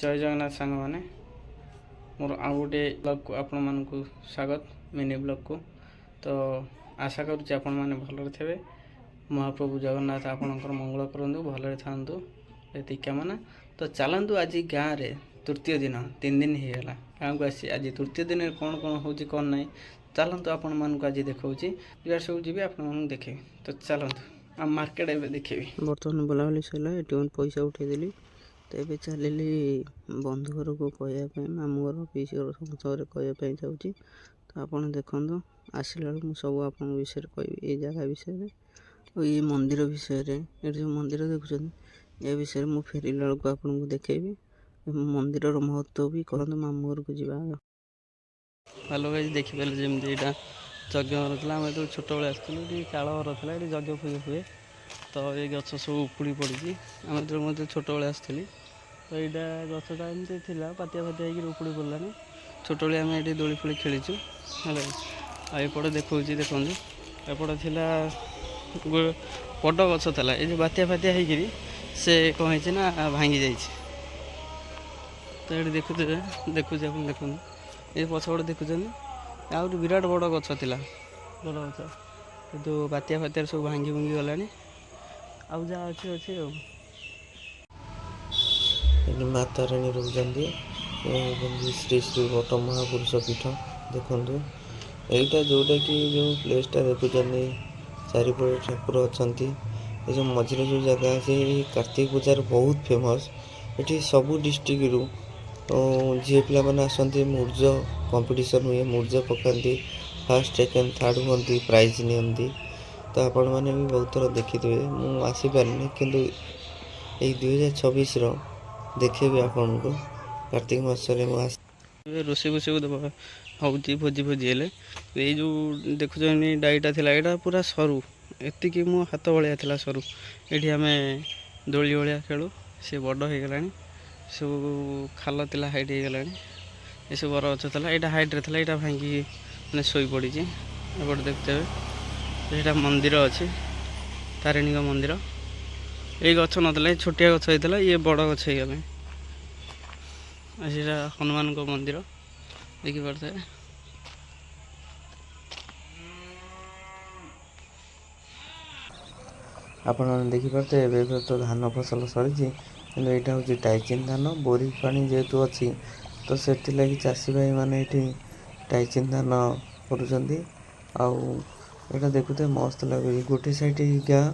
जय जगन्नाथ सांग मैंने मोर आउ गोटे ब्लॉग को आपण मानक स्वागत मिनी ब्लॉग को। तो आशा करुच्ची आपण मैंने भलरे थे। महाप्रभु जगन्नाथ आपणकर मंगल करूँ भलरे था ये कामना। तो चलतु आज गाँव में तृतीय दिन 3 दिन होगा गाँव को आसी। आज तृतीय दिन कौन कौन हो कौन ना चलतु आपण मानक आज देखा जुआर सब जी आप देखे। तो चलतु आ मार्केट ए देखे बर्तमान बुलाबुली सरला ये पैसा उठेदेली। तो ये चलिली बंधु घर को कहवाई मामू घर पीसी घर समस्त कहवाई चाहूँगी। तो आप देखो आसला मुझे सब आप विषय कह ये जगह विषय और ये मंदिर विषय ये जो मंदिर देखुं ये विषय मुझे फेरला बेलू आपको देखेबी। मंदिर महत्व भी कहते मामू घर को जा। हेलो गाइस देखिपारे जमी यहाँ यज्ञ घर था आम जो छोट बड़े आसलु चाल घर था ये यज्ञ फुज हुए। तो ये गच सब उपुड़ी पड़ी आम जो छोट बड़े आसली। तो यहाँ गचटा एमती थी पातिया फातिया होकर उपुड़ी पड़लानी। छोट बड़े आम ये दोली फोली खेलीचु है। एपटे देखा देखो एपटे थी बड़ गच था ये बातिया फातिया होकर से कौन ना भांगी जा। तो ये देखु देखुच आप देखो ये पछपटे देखुं आ विराट बड़ गच था बड़ गच कि बातिया फातिया सब भांगी भुंगी गला आउ जहाँ अच्छे अच्छे माता राणी रोचंदी श्री श्री बट महापुरुष पीठ देखु यहीटा जोटा कि जो प्लेसटा देखुं चारिपटे ठाकुर अच्छा ये जो मझे जो जगह से कार्तिक पूजार बहुत फेमस। ये सबू डिस्ट्रिक्ट रु झील पिला मैंने आसती मूर्ज कंपटीशन हुए मूर्ज पकाती फर्स्ट सेकेंड थर्ड हमें प्राइज नि। तो आपण मैंने भी बहुत थर देखी थे मुझे आसीपारे कि यही 2026 देखेबी आपन को कार्तिक मासरे रोसे बोसे हूँ भोजी भोजी हेले ये जो देखुच डाईटा थी यहाँ पूरा सरू एतिक मो हाथ भाया था सरू ये आम दोली भाया खेलु सी बड़ हो गला सब खाल था हाइट हो गला ये सब बर गच था यहाँ हाइट्रे था यहाँ भांगी मैंने शोई पड़ी एपटे देखते यहाँ मंदिर अच्छे तारिणी मंदिर ये गच ना छोटिया गच होता ये बड़ गच हो गला सीटा हनुमान को मंदिर देखिपे। आपण देखिपे तो धान फसल सरी यहाँ हूँ टाइचिन धान बोरी पानी जेहेतु अच्छी तो से लगी चाषी भाई मैंने ये टाइचिन धान कर देखुते मस्त लगे। गोटे साइड गाँ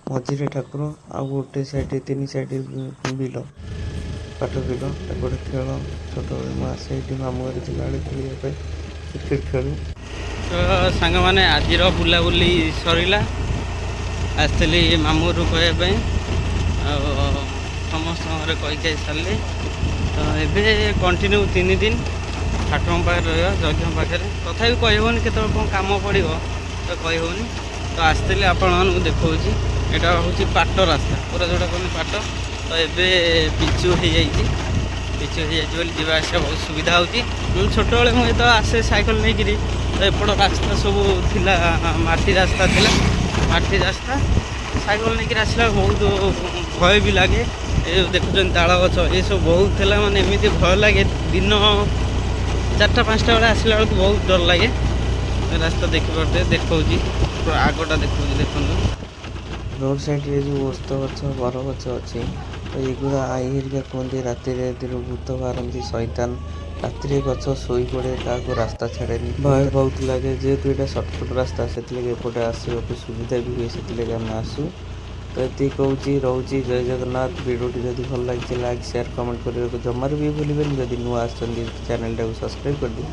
मझे ठाकुर आ गोटे साइड 3 साइड बिल पाट बिल एपटे खेल छोट मुझे ये मामू घर थी क्रिकेट खेलु। तो सांग मैंने आज बुलाबुली सरला आसली मामू घर कहवाई समस्त कहीकि सारे। तो ये कंटिन्यू 3 दिन ठाकुर पाखे रहा यज्ञ पाखे तथा कहनी के कौन कम पड़ो तो कहनी। तो आसती आपण देखा यहाँ हूँ पाट रास्ता पूरा जोटा कहते पाट। तो ये पिचु हो जावा बहुत सुविधा हो। छोट बड़े मुझे तो आसे सैकल नहीं करी तो एपट रास्ता सब थिला माटी रास्ता थिला माटी रास्ता सैकल नहीं आसला बहुत भय भी लगे। ये देखुं ताल गच ये सब बहुत थी माने एमती भय लगे दिन 4टा 5टा बेले आसला बेलू बहुत डर लगे। रास्ता देखिपे देखा आगटा देखा रोड साइड ये जो ओस्त गच बर गच अच्छी तो युवा आई हरिका कहते राति भूत बाहरती शैतान राति गच शोई पड़े क्या रास्ता छाड़े भय बहुत लगे जेहेतु यहाँ सर्टकट रास्ता से एपटे आसवाक सुविधा भी हुए से आम आसू। तो ये कहूँ रोचे जय जगन्नाथ। वीडियोटी जब भल लगे लाइक शेयर कमेंट करने को जमार भी भूलें। जब नुआ चैनल टाइम सब्सक्राइब कर दी।